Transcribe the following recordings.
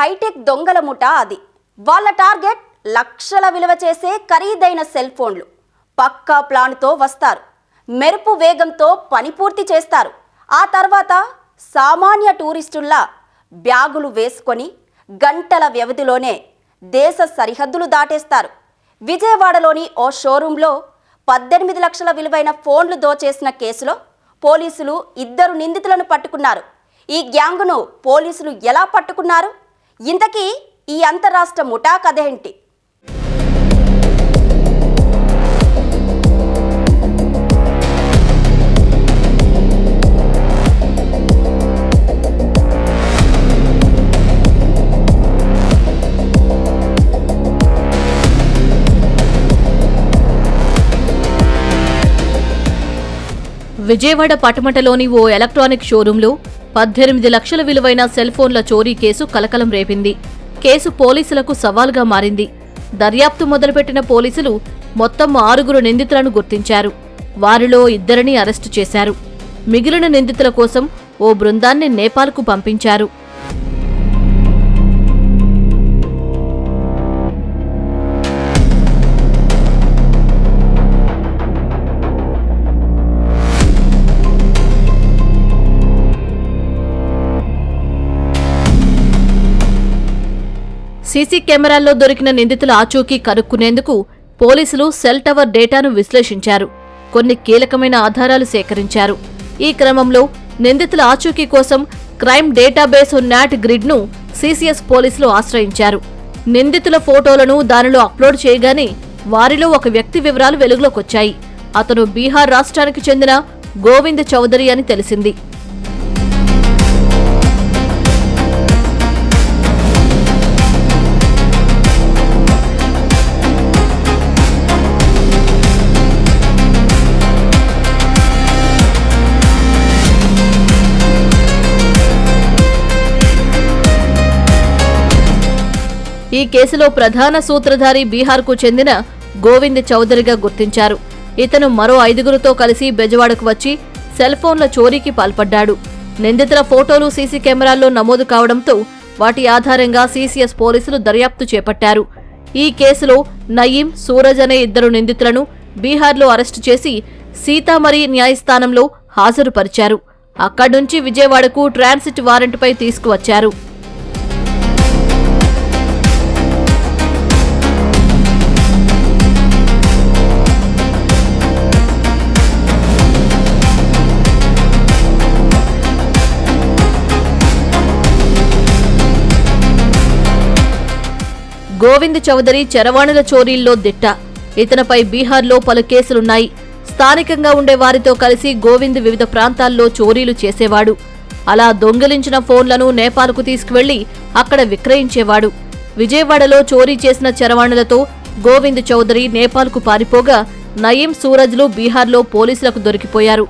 Hitech దొంగల ముఠా అది. వాళ్ళ టార్గెట్ లక్షల విలువ చేసే ఖరీదైన సెల్ ఫోన్లు. పక్కా ప్లాన్తో వస్తారు, మెరుపు వేగంతో పని పూర్తి చేస్తారు. ఆ తర్వాత సామాన్య టూరిస్టుల్లా బ్యాగులు వేసుకొని గంటల వ్యవధిలోనే దేశ సరిహద్దులు దాటేస్తారు. విజయవాడలోని ఓ షోరూంలో 18 లక్షల విలువైన ఫోన్లు దోచేసిన కేసులో పోలీసులు 2 నిందితులను పట్టుకున్నారు. ఈ గ్యాంగును పోలీసులు ఎలా పట్టుకున్నారు? ఇంతకీ ఈ అంతరాష్ట్ర ముఠా కథ ఏంటి? విజయవాడ పటమటలోని ఓ ఎలక్ట్రానిక్ షోరూంలో 18 లక్షల విలువైన సెల్ ఫోన్ల చోరీ కేసు కలకలం రేపింది. కేసు పోలీసులకు సవాల్గా మారింది. దర్యాప్తు మొదలుపెట్టిన పోలీసులు మొత్తం 6 నిందితులను గుర్తించారు. వారిలో 2ని అరెస్టు చేశారు. మిగిలిన నిందితుల కోసం ఓ బృందాన్ని నేపాల్కు పంపించారు. సీసీ కెమెరాల్లో దొరికిన నిందితుల ఆచూకీ కనుక్కునేందుకు పోలీసులు సెల్ టవర్ డేటాను విశ్లేషించారు. కొన్ని కీలకమైన ఆధారాలు సేకరించారు. ఈ క్రమంలో నిందితుల ఆచూకీ కోసం క్రైమ్ డేటాబేస్ నాట్ గ్రిడ్ను సీసీఎస్ పోలీసులు ఆశ్రయించారు. నిందితుల ఫోటోలను దానిలో అప్లోడ్ చేయగానే వారిలో ఒక వ్యక్తి వివరాలు వెలుగులోకొచ్చాయి. అతను బీహార్ రాష్ట్రానికి చెందిన గోవింద్ చౌదరి అని తెలిసింది. ఈ కేసులో ప్రధాన సూత్రధారి బీహార్కు చెందిన గోవింద్ చౌదరిగా గుర్తించారు. ఇతను మరో 5గురితో కలిసి బెజవాడకు వచ్చి సెల్ ఫోన్ల చోరీకి పాల్పడ్డాడు. నిందితుల ఫోటోలు సీసీ కెమెరాల్లో నమోదు కావడంతో వాటి ఆధారంగా సీసీఎస్ పోలీసులు దర్యాప్తు చేపట్టారు. ఈ కేసులో నయీం, సూరజ్ అనే 2 నిందితులను బీహార్లో అరెస్టు చేసి సీతామరి న్యాయస్థానంలో హాజరుపరిచారు. అక్కడ్నుంచి విజయవాడకు ట్రాన్సిట్ వారెంట్పై తీసుకువచ్చారు. గోవింద్ చౌదరి చరవాణుల చోరీల్లో దిట్ట. ఇతనిపై బీహార్లో పలు కేసులున్నాయి. స్థానికంగా ఉండే వారితో కలిసి గోవింద్ వివిధ ప్రాంతాల్లో చోరీలు చేసేవాడు. అలా దొంగిలించిన ఫోన్లను నేపాల్కు తీసుకువెళ్లి అక్కడ విక్రయించేవాడు. విజయవాడలో చోరీ చేసిన చరవాణులతో గోవింద్ చౌదరి నేపాల్కు పారిపోగా నయీం, సూరజ్లు బీహార్లో పోలీసులకు దొరికిపోయారు.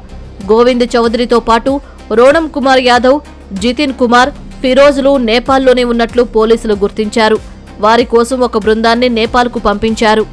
గోవింద్ చౌదరితో పాటు రోణం కుమార్ యాదవ్, జితిన్ కుమార్, ఫిరోజ్లు నేపాల్లోనే ఉన్నట్లు పోలీసులు గుర్తించారు. వారి కోసం ఒక బృందాన్ని నేపాల్కు పంపించారు.